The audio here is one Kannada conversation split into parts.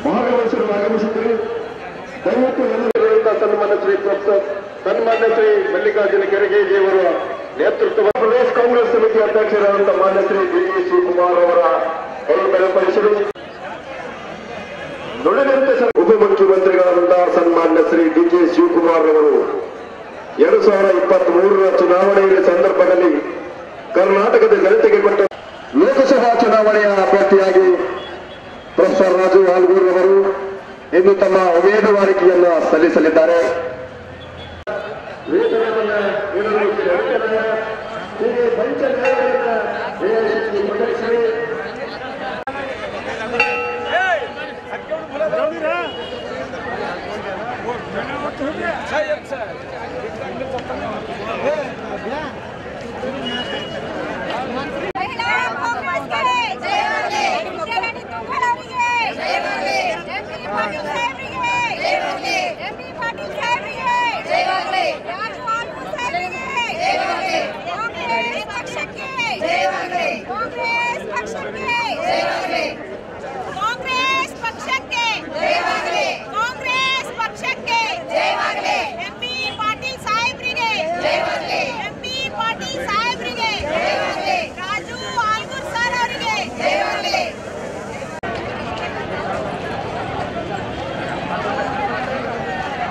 ಭಾಗವಹಿಸಲು ಆಗಮಿಸಿದ್ದರು. ದಯವಿಟ್ಟು ಎಲ್ಲರಿಗೂ ಸನ್ಮಾನ್ಯ ಶ್ರೀ ಪ್ರೊಫೆಸರ್ ಸನ್ಮಾನ್ಯ ಶ್ರೀ ಮಲ್ಲಿಕಾರ್ಜುನ ಖರ್ಗೆಜಿಯವರ ನೇತೃತ್ವ ಪ್ರದೇಶ ಕಾಂಗ್ರೆಸ್ ಸಮಿತಿ ಅಧ್ಯಕ್ಷರಾದಂತಹ ಮಾನ್ಯ ಶ್ರೀ ಡಿ ಕೆ ಶಿವಕುಮಾರ್ ಅವರ ಬಲಪಡಿಸಲು ನುಡಿದಂತೆ ಉಪಮುಖ್ಯಮಂತ್ರಿಗಳಾದಂತಹ ಸನ್ಮಾನ್ಯ ಶ್ರೀ ಡಿ ಕೆ ಶಿವಕುಮಾರ್ ಅವರು 2023ರ ಚುನಾವಣೆಯ ಸಂದರ್ಭದಲ್ಲಿ ಕರ್ನಾಟಕದ ಜನತೆಗೆ ಕೊಟ್ಟ ಲೋಕಸಭಾ ಚುನಾವಣೆಯ ಅಭ್ಯರ್ಥಿಯಾಗಿ ಪ್ರೊಫೆಸರ್ ರಾಜು ಆಲ್ಗೂರ್ ಅವರು ಇಂದು ತಮ್ಮ ಉಮೇದುವಾರಿಕೆಯನ್ನು ಸಲ್ಲಿಸಲಿದ್ದಾರೆ.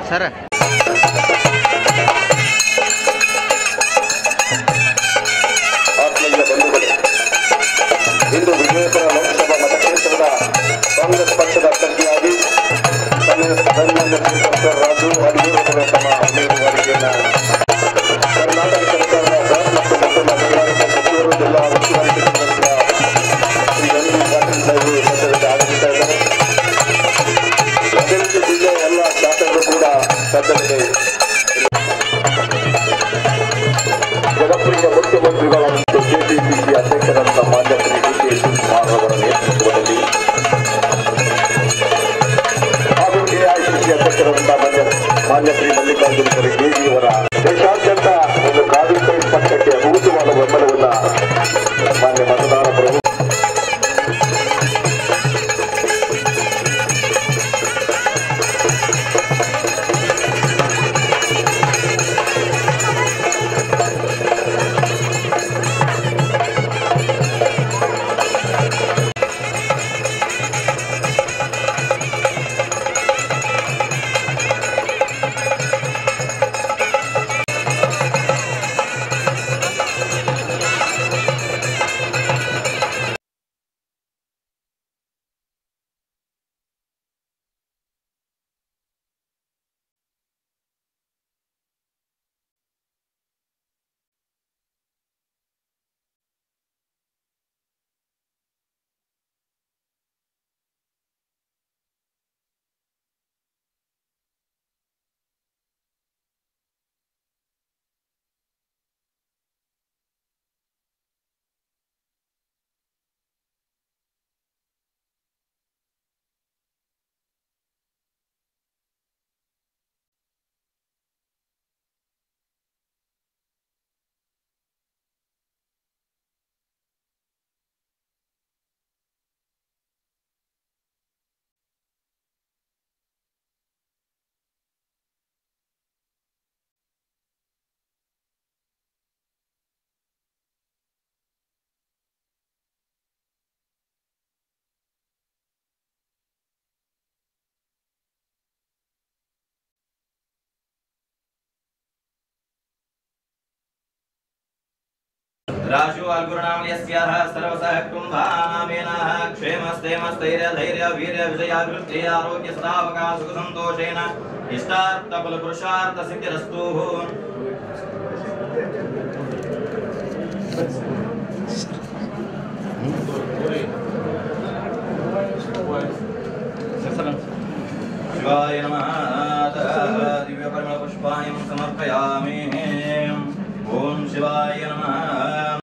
ಸರ್ ಆತ್ಮೀಯ ಬಂಧುಗಳೇ, ಇಂದು ವಿಜಯಪುರ ಲೋಕಸಭಾ ಮತಕ್ಷೇತ್ರದ ಕಾಂಗ್ರೆಸ್ ಪಕ್ಷದ ಅಭ್ಯರ್ಥಿಯಾಗಿ ಸನ್ಮಾನ್ಯ ಶ್ರೀ ಪ್ರೊಫೆಸರ್ ರಾಜು ಆಲ್ಗೂರ್ ಅವರು ತಮ್ಮ ಉಮೇದುವಾರಿಕೆಯನ್ನು ಕರ್ನಾಟಕ ಸರ್ಕಾರದ ಬೃಹತ್ ಮತ್ತು ಮತ್ತೊಂದು ಕೈಗಾರಿಕಾ ಸಚಿವರು ಜಿಲ್ಲಾ ಉಸ್ತುವಾರಿ ಸಚಿವರಾದ ಶ್ರೀ ಎನ್ ಬಿ ಪಾಟೀಲ್ ಸಾಹೇಬರು ಸದ್ಯದಲ್ಲಿ ಆಗಮಿಸ್ತಾ ಇದ್ದಾರೆ. ಅದೇ ರೀತಿ ಜಿಲ್ಲೆಯ ಎಲ್ಲ ಶಾಸಕರು ಕೂಡ ಸದ್ಯದಲ್ಲಿ ಜನಪ್ರಿಯ ಮುಖ್ಯಮಂತ್ರಿಗಳಾದ ಕೆಪಿಸಿಸಿ ಅಧ್ಯಕ್ಷರಾದ ಮಾನ್ಯ ಶ್ರೀ ಡಿ ಕೆ ಶಿವಕುಮಾರ್ ಅವರ ನೇತೃತ್ವದಲ್ಲಿ ಹಾಗೂ ಎಐಸಿಸಿ ಅಧ್ಯಕ್ಷರಾದ ಮಾನ್ಯ ಶ್ರೀ ಮಲ್ಲಿಕಾರ್ಜುನ ಖರ್ಗೆಜಿಯವರ ದೇಶಾದ್ಯಂತ ಒಂದು ಕಾಂಗ್ರೆಸ್ ಪಕ್ಷಕ್ಕೆ ಅಭೂತವಾದ ಬೆಂಬಲವನ್ನು ಮಾನ್ಯ ಮತದಾರ ಪ್ರಭು राजु आल्गुरुनाम यस्याः सर्वसः कुम्भामेनः क्षेमस्थैर्य वीर्य विजयाभिवृद्धि आरोग्य सदावका सुख संतोषेण इष्टार्थ फल पुरुषार्थ सिद्धिरस्तु। शिवाय नमः। दिव्य परिमल पुष्प पुष्पाणि समर्पयामि। ओम शिवाय नमः।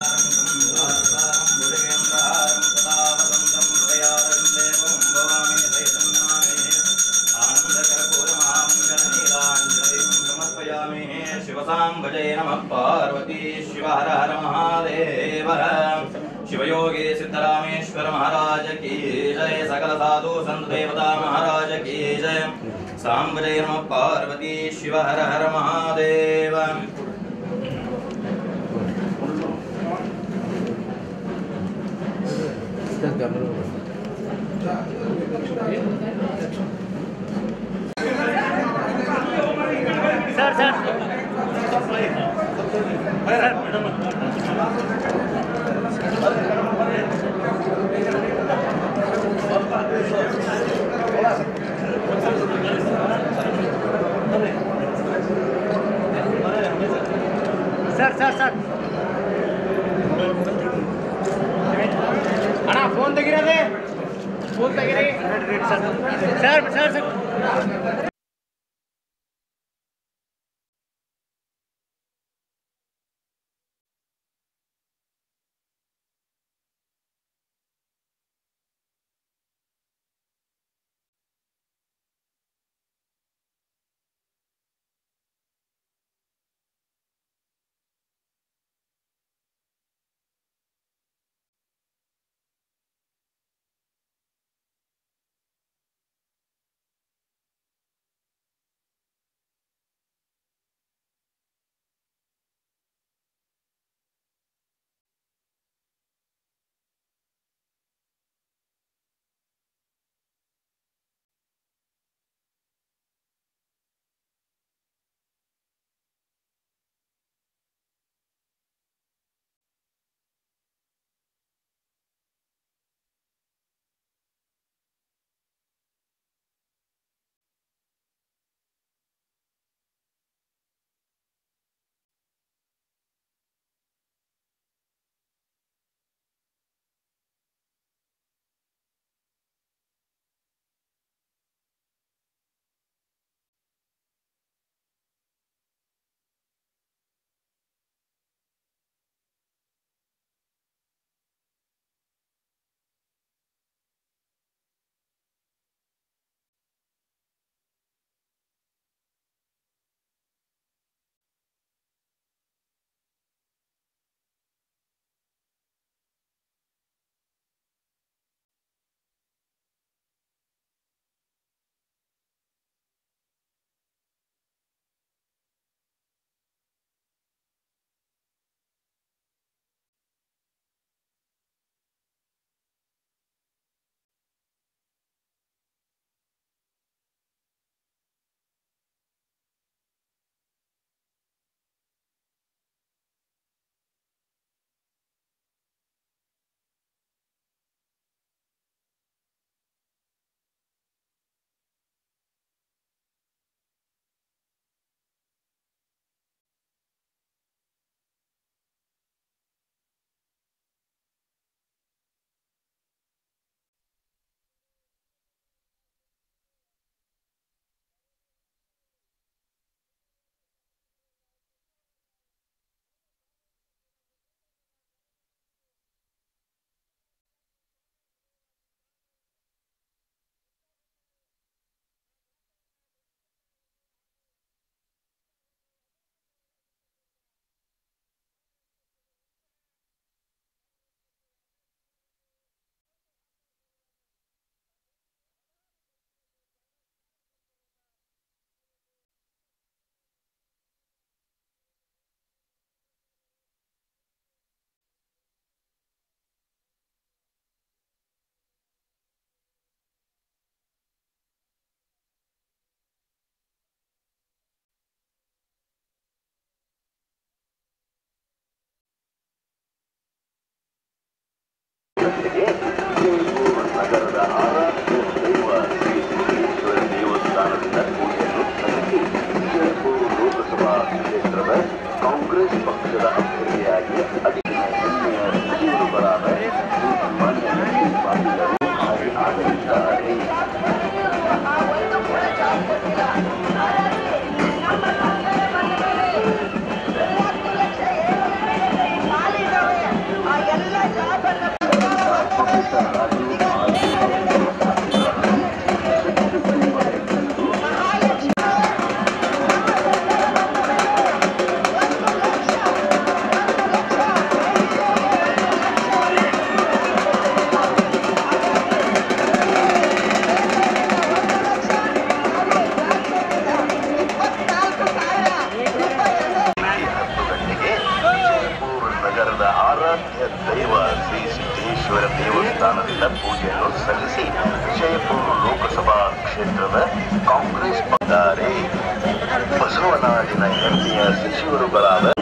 शिवसांगजय नमः। पार्वती शिव हर हर महादेव। शिवयोगी सिद्धरामेश्वर महाराज की जय। सकल साधु संत देवता महाराज की जय। सांगजय नमः। पार्वती शिव हर हर महादेव। ಸರ್ ಅಣ್ಣ ಫೋನ್ ತೆಗಿರದೆ ಫೋನ್ ತೆಗಿರಿ ಸರ್ ನಗರದ ಆರಾಧ್ಯ ದೈವ ಶ್ರೀ ಸಿದ್ದೇಶ್ವರ ದೇವಸ್ಥಾನದಿಂದ ಪೂಜೆಯನ್ನು ಸಲ್ಲಿಸಿ ವಿಜಯಪುರ ಲೋಕಸಭಾ ಕ್ಷೇತ್ರದ ಕಾಂಗ್ರೆಸ್ ಪಕ್ಷದ ಅಭ್ಯರ್ಥಿಯಾಗಿ ಅಧಿಕ ಹೆಮ್ಮೆಯ ಸಚಿವರುಗಳಾದ ಮಾನ್ಯ ಪಾಟೀಲರು ಆಗಲಿದ್ದಾರೆ. ಬಸವೇಶ್ವರ ದೇವಸ್ಥಾನದಿಂದ ಪೂಜೆಯನ್ನು ಸಲ್ಲಿಸಿ ವಿಜಯಪುರ ಲೋಕಸಭಾ ಕ್ಷೇತ್ರದ ಕಾಂಗ್ರೆಸ್ ಪಕ್ಷ ಬಸವನಾಡಿನ ಹೆಮ್ಮೆಯ ಸಚಿವರುಗಳಾದ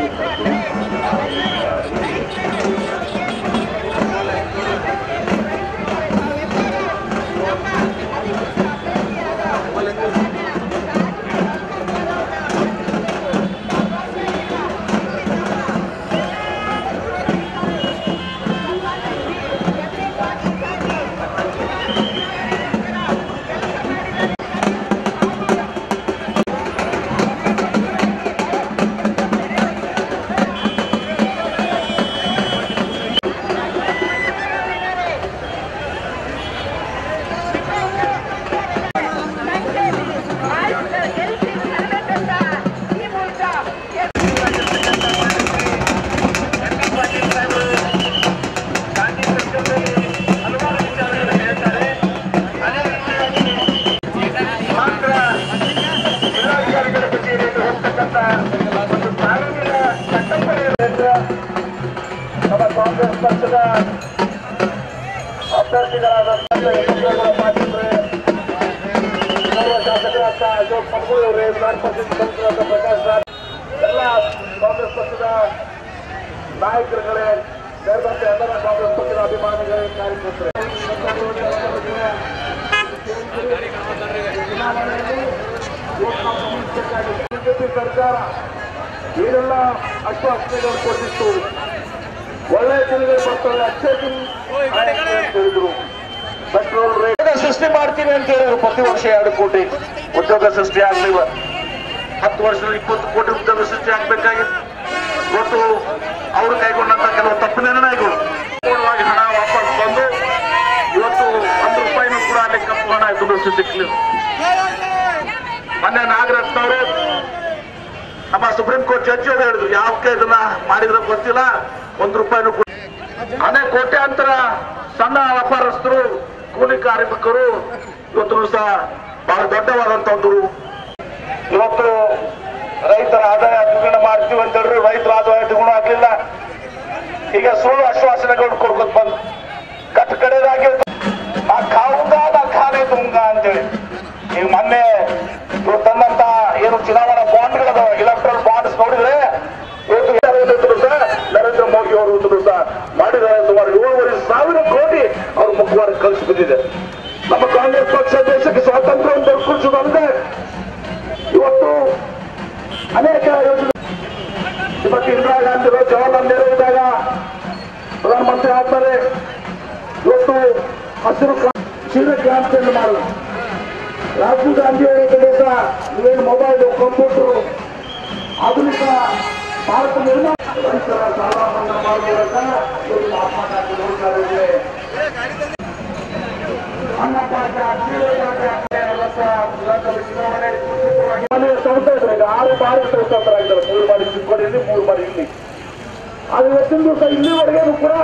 ಕಾಂಗ್ರೆಸ್ ಪಕ್ಷದ ಅಭ್ಯರ್ಥಿಗಳಾದ ಶಾಸಕರಾದ ಅಶೋಕ್ ಮನಗೂಳಿ ಅವರೇ, ವಿಧಾನ ಪರಿಷತ್ ಸದಸ್ಯರಾದ ಪ್ರಕಾಶ್ ರಾಜ್, ಎಲ್ಲ ಕಾಂಗ್ರೆಸ್ ಪಕ್ಷದ ನಾಯಕರುಗಳೇ, ಸೇರಿದಂತೆ ಎಲ್ಲರ ಕಾಂಗ್ರೆಸ್ ಪಕ್ಷದ ಅಭಿಮಾನಿಗಳೇ, ಕಾರ್ಯಕರ್ತರೇ, ಬಿಜೆಪಿ ಸರ್ಕಾರ ಏನೆಲ್ಲ ಆಶ್ವಾಸನೆಗಳು ಕೊಟ್ಟಿತ್ತು, ಒಳ್ಳೆಯ ದಿನಗಳು ಬರ್ತವೆ, ಅಕ್ಷಯ ಹೇಳಿದ್ರು. ಪೆಟ್ರೋಲ್ ರೇಟ್ ಸೃಷ್ಟಿ ಮಾಡ್ತೀನಿ ಅಂತ ಹೇಳಿದ್ರು. ಪ್ರತಿ ವರ್ಷ 2 ಕೋಟಿ ಉದ್ಯೋಗ ಸೃಷ್ಟಿ ಆಗ್ಲಿವ. 10 ವರ್ಷದಲ್ಲಿ 20 ಕೋಟಿ ಉದ್ಯೋಗ ಸೃಷ್ಟಿ ಆಗ್ಬೇಕಾಗಿತ್ತು. ಇವತ್ತು ಅವರು ಕೈಗೊಂಡಂತ ಕೆಲವು ತಪ್ಪು ನಿರ್ಣಯಗಳು ಪೂರ್ಣವಾಗಿ ಹಣ ವಾಪಸ್ ಬಂದು ಇವತ್ತು 1 ರೂಪಾಯಿನೂ ಕೂಡ ಅಲ್ಲಿ ಕಪ್ಪು ಹಣ ದುಡ್ಡು ಸಿಕ್ಕಲಿಲ್ಲ. ಮೊನ್ನೆ ನಾಗರತ್ನ ಅವರು ನಮ್ಮ ಸುಪ್ರೀಂ ಕೋರ್ಟ್ ಜಡ್ಜಿ ಅವರು ಹೇಳಿದ್ರು, ಯಾವಕ್ಕೆ ಇದನ್ನ ಮಾಡಿದ್ರೆ ಗೊತ್ತಿಲ್ಲ, 1 ರೂಪಾಯಿನೂ ಕೂಡ. ಅನೇಕ ಕೋಟ್ಯಾಂತರ ಸಣ್ಣ ವ್ಯಾಪಾರಸ್ಥರು, ಕೂಲಿ ಕಾರ್ಮಿಕರು ಇವತ್ತು ಸಹ ಬಹಳ ದೊಡ್ಡವಾದಂತಂದ್ರು. ಇವತ್ತು ರೈತರ ಆದಾಯ ದ್ವಿಗುಣ ಮಾಡ್ತೀವಿ ಅಂತ ಹೇಳಿದ್ರು, ರೈತರ ಆದಾಯ ದ್ವಿಗುಣ ಆಗ್ಲಿಲ್ಲ. ಈಗ ಸುಳ್ಳು ಆಶ್ವಾಸನೆಗಳು ಕೊಡ್ಕೊತ ಬಂದು ಕಟ್ ಕಡೆದಾಗಿ ಆ ಖಾವುಂಗ ನಾ ಖಾನೆ ತುಂಗ ಅಂತೇಳಿ ಈಗ ಮೊನ್ನೆ ಇವ್ರು ತಂದಂತ ಏನು ಚುನಾವಣಾ ಬಾಂಡ್ಗಳದಾವ, ಇಲೆಕ್ಟ್ರಲ್ ಬಾಂಡ್ಸ್ ನೋಡಿದ್ರೆ ಇವತ್ತು ನರೇಂದ್ರ ಮೋದಿ ಅವರು ಸಹ ಮಾಡಿದ್ದಾರೆ. ಸುಮಾರು 7,500 ಕೋಟಿ ಅವ್ರ ಮುಖವಾಗಿ ಕಳಿಸಿ ಬಂದಿದೆ. ನಮ್ಮ ಕಾಂಗ್ರೆಸ್ ಪಕ್ಷ ದೇಶಕ್ಕೆ ಸ್ವಾತಂತ್ರ್ಯವನ್ನು ದೊರಕಿಸುವುದಲ್ಲದೆ ಇವತ್ತು ಅನೇಕ ಯೋಜನೆ, ಇವತ್ತು ಇಂದಿರಾ ಗಾಂಧಿ ಜವಾಹರ್ಲಾಲ್ ನೆಹರು ಇದ್ದಾಗ ಪ್ರಧಾನಮಂತ್ರಿ ಆಗ್ತಾರೆ. ಇವತ್ತು ಹಸಿರು ಕ್ಷೀರ ಕ್ರಾಂತಿಯನ್ನು ಮಾಡಿ ರಾಜೀವ್ ಗಾಂಧಿ ಅವರ ಸಹ ಇವೇನು ಮೊಬೈಲು, ಕಂಪ್ಯೂಟರ್, ಆಧುನಿಕ ಭಾರತ ನಿರ್ಮಾಣ, ರೈತರ ಸಾಲ ಮನ್ನಾ ಮಾಡುವ ಈಗ 6 ಬಾರಿ ಸ್ವತಂತ್ರರಾಗಿದ್ದಾರೆ. 3 ಬಾರಿ ಚಿಕ್ಕೋಡಿಯಲ್ಲಿ, 3 ಬಾರಿ ಇಲ್ಲಿ. ಆದ್ರೆ ಇವತ್ತಿನ ದಿವಸ ಇಲ್ಲಿವರೆಗೂ ಕೂಡ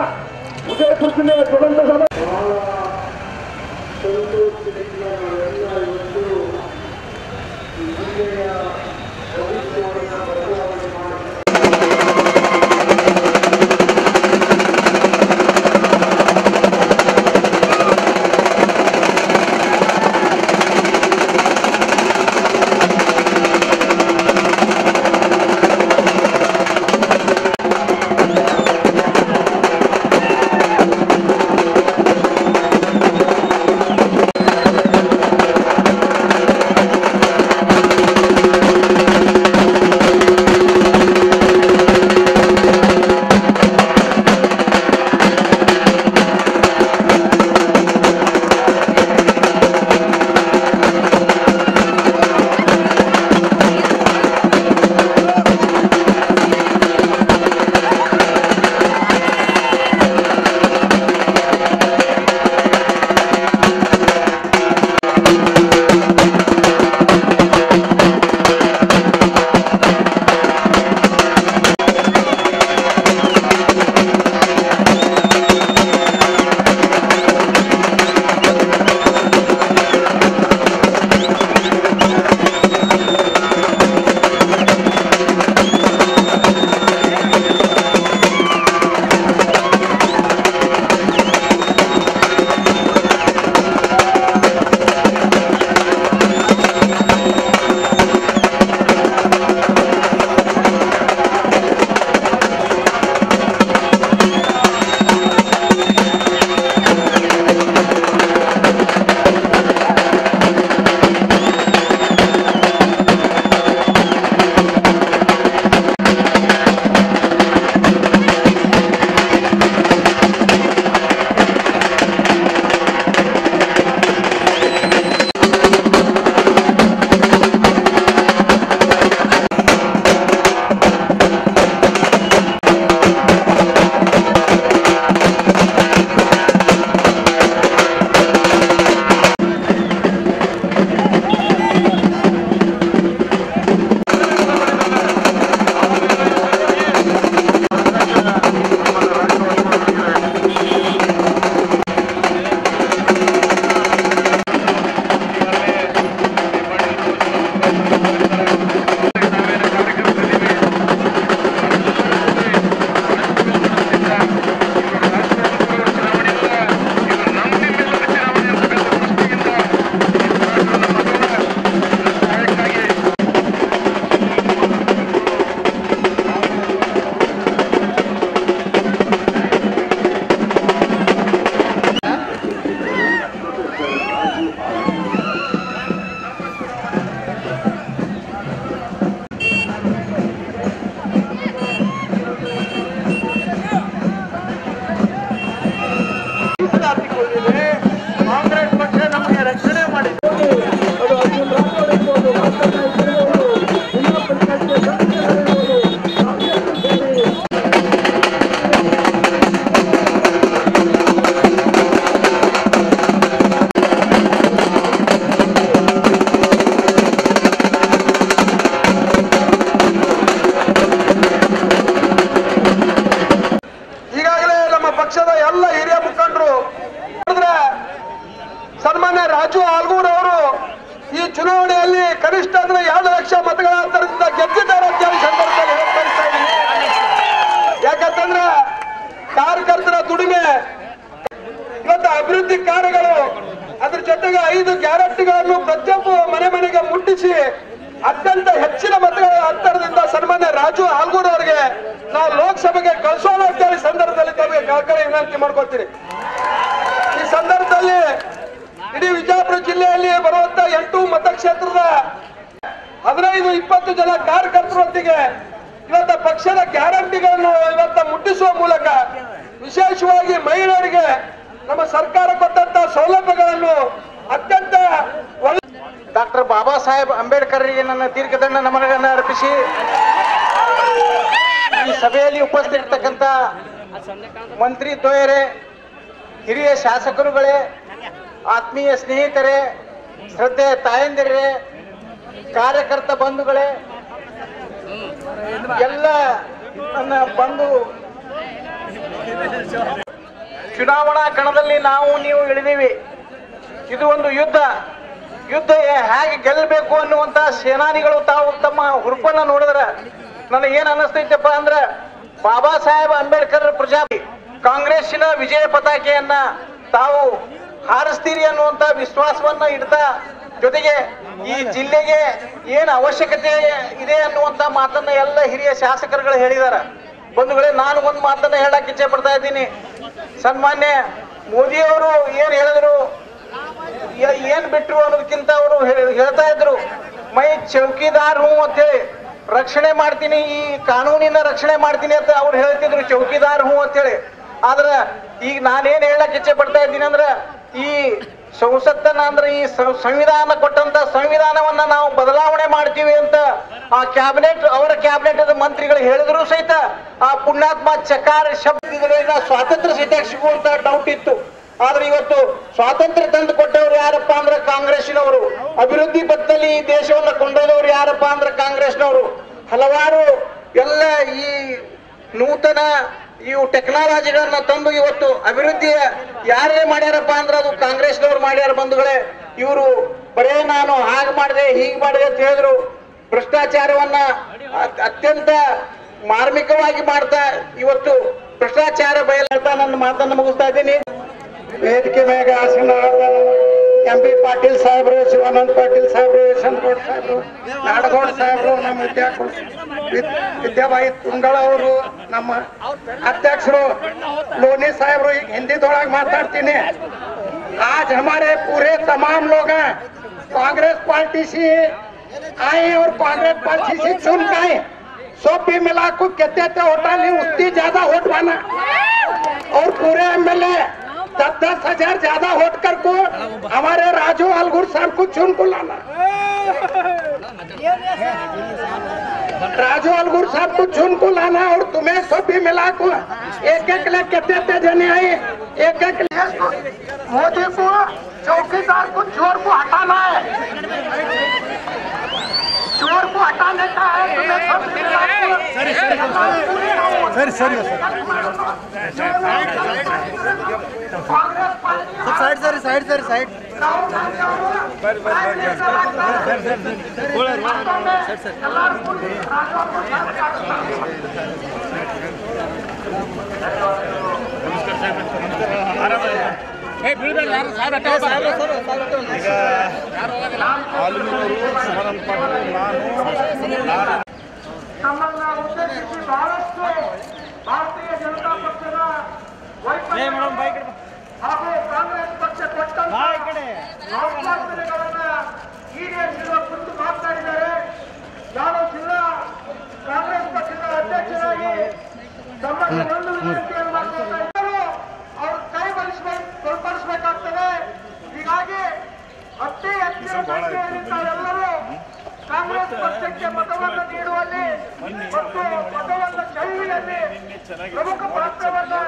ವಿಜಯಪುರ ಜಿಲ್ಲೆಯ ದುರಂತ ಕನಿಷ್ಠ ಅಂದ್ರೆ 2 ಲಕ್ಷ ಮತಗಳ ಅಂತರದಿಂದ ಗೆದ್ದಿದ್ದಾರೆ ಅಂತ ಹೇಳಿ ಸಂದರ್ಭದಲ್ಲಿ ಹೇಳ್ತಾ ಇದ್ದೀನಿ. ಯಾಕಂತಂದ್ರೆ ಕಾರ್ಯಕರ್ತರ ದುಡಿಮೆ, ಇವತ್ತು ಅಭಿವೃದ್ಧಿ ಕಾರ್ಯಗಳು, ಅದ್ರ ಜೊತೆಗೆ 5 ಗ್ಯಾರಂಟಿಗಳನ್ನು ಪ್ರತಿಯೊಬ್ಬ ಮನೆ ಮನೆಗೆ ಮುಟ್ಟಿಸಿ ಅತ್ಯಂತ ಹೆಚ್ಚಿನ ಮತಗಳ ಅಂತರದಿಂದ ಸನ್ಮಾನ್ಯ ರಾಜು ಆಲ್ಗೂರ್ ಅವರಿಗೆ ನಾವು ಲೋಕಸಭೆಗೆ ಕಳಿಸೋಣ ಅಂತ ಹೇಳಿ ಸಂದರ್ಭದಲ್ಲಿ ತಮಗೆ ಕಳಕಳಿ ವಿನಂತಿ ಮಾಡ್ಕೊಳ್ತೀನಿ. ಈ ಸಂದರ್ಭದಲ್ಲಿ ಇಡೀ ವಿಜಯಪುರ ಜಿಲ್ಲೆಯಲ್ಲಿ ಬರುವಂತ 8 ಮತಕ್ಷೇತ್ರದ 15-20 ಜನ ಕಾರ್ಯಕರ್ತರೊಂದಿಗೆ ಇವತ್ತ ಪಕ್ಷದ ಗ್ಯಾರಂಟಿಗಳನ್ನು ಇವತ್ತ ಮುಟ್ಟಿಸುವ ಮೂಲಕ ವಿಶೇಷವಾಗಿ ಮಹಿಳೆಯರಿಗೆ ನಮ್ಮ ಸರ್ಕಾರ ಕೊಟ್ಟಂತ ಸೌಲಭ್ಯಗಳನ್ನು ಅತ್ಯಂತ ಡಾಕ್ಟರ್ ಬಾಬಾ ಸಾಹೇಬ್ ಅಂಬೇಡ್ಕರ್ಗೆ ನನ್ನ ದೀರ್ಘದಂಡ ನಮನಗಳನ್ನು ಅರ್ಪಿಸಿ ಈ ಸಭೆಯಲ್ಲಿ ಉಪಸ್ಥಿತರಿರ್ತಕ್ಕಂಥ ಮಂತ್ರಿ ದ್ವಯರೇ, ಹಿರಿಯ ಶಾಸಕರುಗಳೇ, ಆತ್ಮೀಯ ಸ್ನೇಹಿತರೇ, ಶ್ರದ್ಧೆಯ ತಾಯಂದಿರೇ, ಕಾರ್ಯಕರ್ತ ಬಂಧುಗಳೇ, ಎಲ್ಲ ನನ್ನ ಬಂಧು, ಚುನಾವಣಾ ಕಣದಲ್ಲಿ ನಾವು ನೀವು ಇಳಿದೀವಿ. ಇದು ಒಂದು ಯುದ್ಧ ಹೇಗೆ ಗೆಲ್ಲಬೇಕು ಅನ್ನುವಂತ ಸೇನಾನಿಗಳು ತಾವು ತಮ್ಮ ಹುರುಪನ್ನ ನೋಡಿದ್ರೆ ನನಗೇನ್ ಅನ್ನಿಸ್ತೈತಪ್ಪ ಅಂದ್ರೆ ಬಾಬಾ ಸಾಹೇಬ್ ಅಂಬೇಡ್ಕರ್ ಕಾಂಗ್ರೆಸ್ಸಿನ ವಿಜಯ ಪತಾಕೆಯನ್ನ ತಾವು ಹಾರಿಸ್ತೀರಿ ಅನ್ನುವಂತ ವಿಶ್ವಾಸವನ್ನ ಇಡ್ತಾ, ಜೊತೆಗೆ ಈ ಜಿಲ್ಲೆಗೆ ಏನು ಅವಶ್ಯಕತೆ ಇದೆ ಅನ್ನುವಂತ ಮಾತನ್ನ ಎಲ್ಲ ಹಿರಿಯ ಶಾಸಕರುಗಳು ಹೇಳಿದ್ದಾರೆ. ಬಂಧುಗಳೇ, ನಾನು ಒಂದು ಮಾತನ್ನ ಹೇಳಕ್ ಇಚ್ಛೆ ಪಡ್ತಾ ಇದ್ದೀನಿ. ಸನ್ಮಾನ್ಯ ಮೋದಿಯವರು ಏನ್ ಹೇಳಿದ್ರು, ಏನ್ ಬಿಟ್ರು ಅನ್ನೋದಕ್ಕಿಂತ ಅವರು ಹೇಳ್ತಾ ಇದ್ರು, ಮೈ ಚೌಕಿದಾರ್ ಹೂ ಅಂತ ಹೇಳಿ, ರಕ್ಷಣೆ ಮಾಡ್ತೀನಿ, ಈ ಕಾನೂನಿನ ರಕ್ಷಣೆ ಮಾಡ್ತೀನಿ ಅಂತ ಅವ್ರು ಹೇಳ್ತಿದ್ರು, ಚೌಕಿದಾರ್ ಹೂ ಅಂತ ಹೇಳಿ. ಆದ್ರೆ ಈಗ ನಾನೇನ್ ಹೇಳಕ್ ಇಚ್ಛೆ ಪಡ್ತಾ ಇದ್ದೀನಿ ಅಂದ್ರೆ, ಈ ಸಂಸತ್ತನ್ನ ಅಂದ್ರೆ ಈ ಸಂವಿಧಾನ ಕೊಟ್ಟಂತ ಸಂವಿಧಾನವನ್ನ ನಾವು ಬದಲಾವಣೆ ಮಾಡ್ತೀವಿ ಅಂತ ಆ ಕ್ಯಾಬಿನೆಟ್, ಅವರ ಕ್ಯಾಬಿನೆಟ್ ಮಂತ್ರಿಗಳು ಹೇಳಿದ್ರು ಸಹಿತ ಆ ಪುಣ್ಯಾತ್ಮ ಚಕಾರ ಶಬ್ದದಿಂದ ಸ್ವಾತಂತ್ರ್ಯ ಸಹಿತ ಸಿಗುವಂತ ಡೌಟ್ ಇತ್ತು. ಆದ್ರೆ ಇವತ್ತು ಸ್ವಾತಂತ್ರ್ಯ ತಂದು ಕೊಟ್ಟವ್ರು ಯಾರಪ್ಪ ಅಂದ್ರೆ ಕಾಂಗ್ರೆಸ್ಸಿನವರು, ಅಭಿವೃದ್ಧಿ ಪಥದಲ್ಲಿ ಈ ದೇಶವನ್ನು ಕೊಂಡೊಯ್ದವ್ರು ಯಾರಪ್ಪ ಅಂದ್ರೆ ಕಾಂಗ್ರೆಸ್ನವರು. ಹಲವಾರು ಎಲ್ಲ ಈ ನೂತನ ಇವು ಟೆಕ್ನಾಲಜಿಗಳನ್ನ ತಂದು ಇವತ್ತು ಅಭಿವೃದ್ಧಿ ಯಾರೇ ಮಾಡ್ಯಾರಪ್ಪ ಅಂದ್ರೆ ಅದು ಕಾಂಗ್ರೆಸ್ನವ್ರು ಮಾಡ್ಯಾರ. ಬಂಧುಗಳೇ, ಇವರು ಬರೇ ನಾನು ಹಾಗೆ ಮಾಡಿದೆ ಹೀಗೆ ಮಾಡಿದೆ ಅಂತ ಹೇಳಿದ್ರು. ಭ್ರಷ್ಟಾಚಾರವನ್ನ ಅತ್ಯಂತ ಮಾರ್ಮಿಕವಾಗಿ ಮಾಡ್ತಾ ಇವತ್ತು ಭ್ರಷ್ಟಾಚಾರ ಬಯಲಾಗ್ತಾ ನನ್ನ ಮಾತನ್ನು ಮುಗಿಸ್ತಾ ಇದ್ದೀನಿ. ವೇದಿಕೆ ಮ್ಯಾಗ ಆಸನ MP ಪಾಟೀಲ್ ಸಾಹೇಬ್ರು, ಶಿವಾನಂದ ಪಾಟೀಲ್ ಸಾಹೇಬ್ರು, ಯಶವಂತಗೌಡ ಸಾಹೇಬ್ರು, ನಾಡಗೌಡ ಸಾಹೇಬ್ರು, ನಮ್ಮ ವಿದ್ಯಾಬಾಯಿ ತುಂಗಳ ಅವರು, ನಮ್ಮ ಅಧ್ಯಕ್ಷರು ಲೋನಿ ಸಾಹೇಬ್ರು. ಈಗ ಹಿಂದಿದೊಳಗೆ ಮಾತಾಡ್ತೀನಿ. आज हमारे पूरे तमाम लोग हैं कांग्रेस पार्टी से आए और कांग्रेस पार्टी से चुन गए. सब भी मिला को कहते थे होटल नहीं उतनी ज्यादा वोट पाना और पूरे MLA 10-10 हजार ज्यादा वोट कर को हमारे राजू अलगुर साहब को चुन को लाना. राजू अलगुर साहब को चुन को लाना और तुम्हें सब भी मिला को एक ले कहते जने आए एक मोदी को चौकीदार को चोर को हटाना है. चोर को हटाने का है. तुम्हें सब मिला साइड ಭಾರತೀಯ ಜನತಾ ಪಕ್ಷದ ಹಾಗೂ ಕಾಂಗ್ರೆಸ್ ಪಕ್ಷ ಕೊಟ್ಟಂತ ಅವಕಾಶಗಳನ್ನ ಈಡೇರಿಸುವ ಕುರಿತು ಮಾತನಾಡಿದ್ದಾರೆ. ನಾನು ಜಿಲ್ಲಾ ಕಾಂಗ್ರೆಸ್ ಪಕ್ಷದ ಅಧ್ಯಕ್ಷರಾಗಿ ತಮ್ಮಲ್ಲಿ ಒಂದು ವಿನಂತಿಯನ್ನು ಮಾಡ್ಕೊಳ್ತಾ ಇದ್ದರು. ಅವರು ಕೈ ಬಲಿಸಬೇಕಾಗ್ತದೆ. ಹೀಗಾಗಿ ಅತಿ ಹೆಚ್ಚಿನ ಸಂಖ್ಯೆಯಲ್ಲಿ ತಾವೆಲ್ಲರೂ ಕಾಂಗ್ರೆಸ್ ಪಕ್ಷಕ್ಕೆ ಮತವನ್ನು ನೀಡುವಲ್ಲಿ ಮತ್ತು ಮತವನ್ನು ಕೈಯಲ್ಲಿ ಪ್ರಮುಖ ಪಾತ್ರವನ್ನು